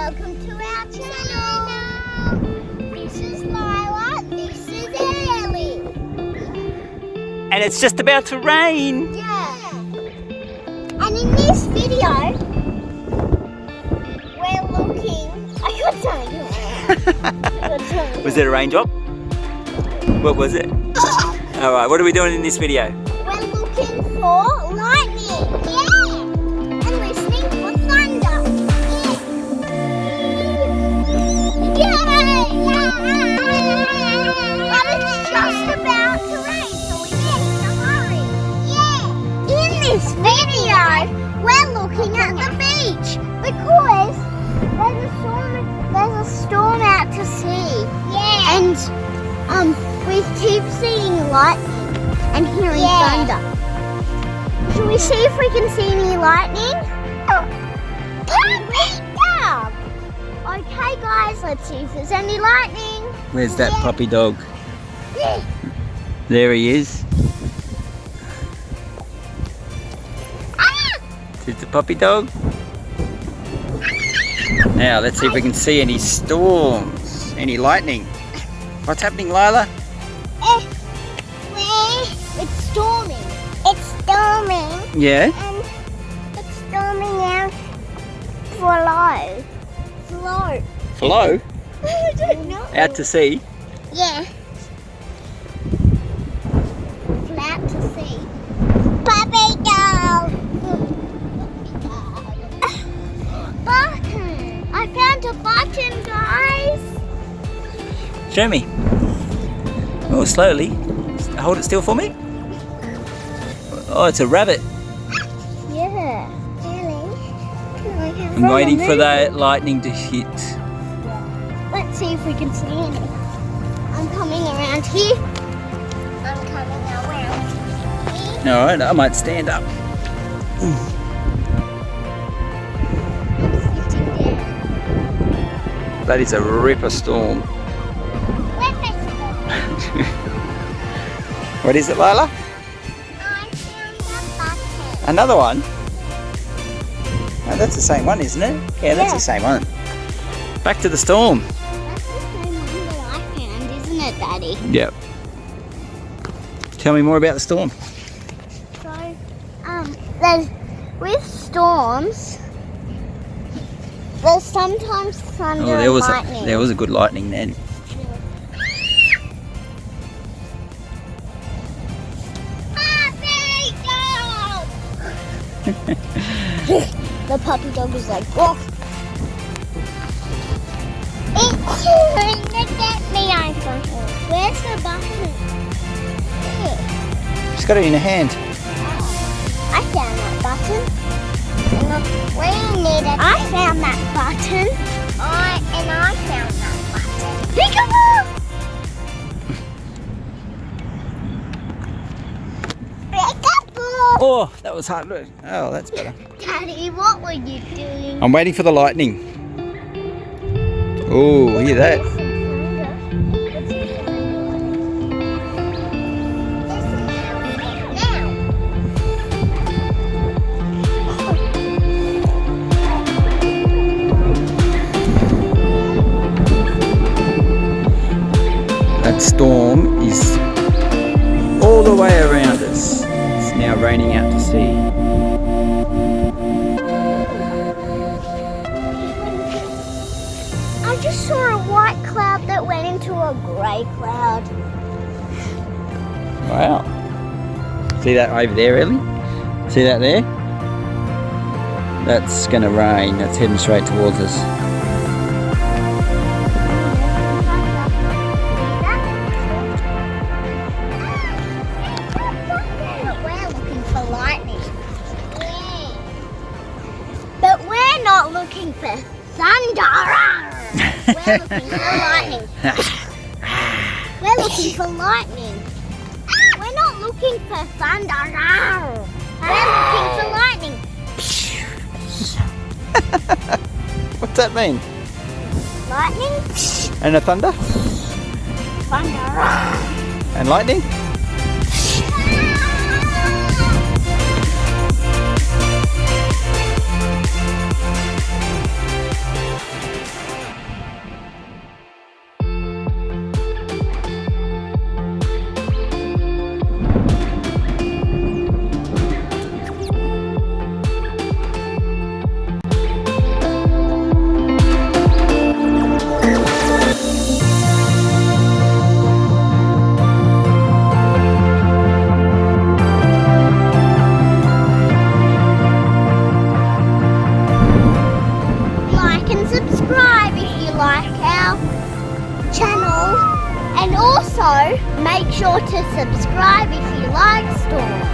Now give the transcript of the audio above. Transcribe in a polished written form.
Welcome to our channel. This is Lila. This is Airlie. And it's just about to rain. Yeah. And in this video, we're looking. I got something. Was it a raindrop? What was it? Alright, what are we doing in this video? We're looking for lightning. Yeah. And listening for thunder. Yeah. But it's just about to rain, so we need to hurry. Yeah. In this video, we're looking at the beach because there's a storm out to sea. Yeah. And we keep seeing lightning and hearing thunder. Should we see if we can see any lightning? Okay guys, let's see if there's any lightning. Where's that puppy dog? There he is. Is the puppy dog? Now let's see if we can see any storms, any lightning. What's happening, Lila? It's storming. It's storming. Yeah? And it's storming out flow. Flow? I don't know. Out to sea? Yeah. Flat to sea. Puppy dog. Button. I found a button, guys. Show me. Oh, slowly. Hold it still for me. Oh, it's a rabbit. Yeah. Really? I'm waiting for that lightning to hit. Let's see if we can see any. I'm coming around here. I'm coming around here. Alright, I might stand up. I'm sitting down. That is a ripper storm. What is it, Lila? I found a button. Another one? Oh, that's the same one, isn't it? Yeah, that's the same one. Back to the storm. That's the same one that I found, isn't it, Daddy? Yep. Tell me more about the storm. So, with storms, there's sometimes thunder Oh, and lightning. there was a good lightning then. The puppy dog is like, oh. It's trying to get me iPhone. Where's the button? Here. She's got it in her hand. I found that button. We need it. I found that button. I found that button. Peekaboo! Peekaboo! Oh, that was hard. Look. Oh, that's better. Daddy, what were you doing? I'm waiting for the lightning. Oh, hear that? That storm is all the way around us. It's now raining out to sea. I just saw a white cloud that went into a grey cloud. Wow. See that over there, Ellie? See that there? That's gonna rain. That's heading straight towards us. We're looking for lightning. But we're not looking for thunder. We're looking for lightning. We're looking for lightning. We're not looking for thunder. We're looking for lightning. What's that mean? Lightning? And a thunder? Thunder. And lightning? subscribe if you like storms.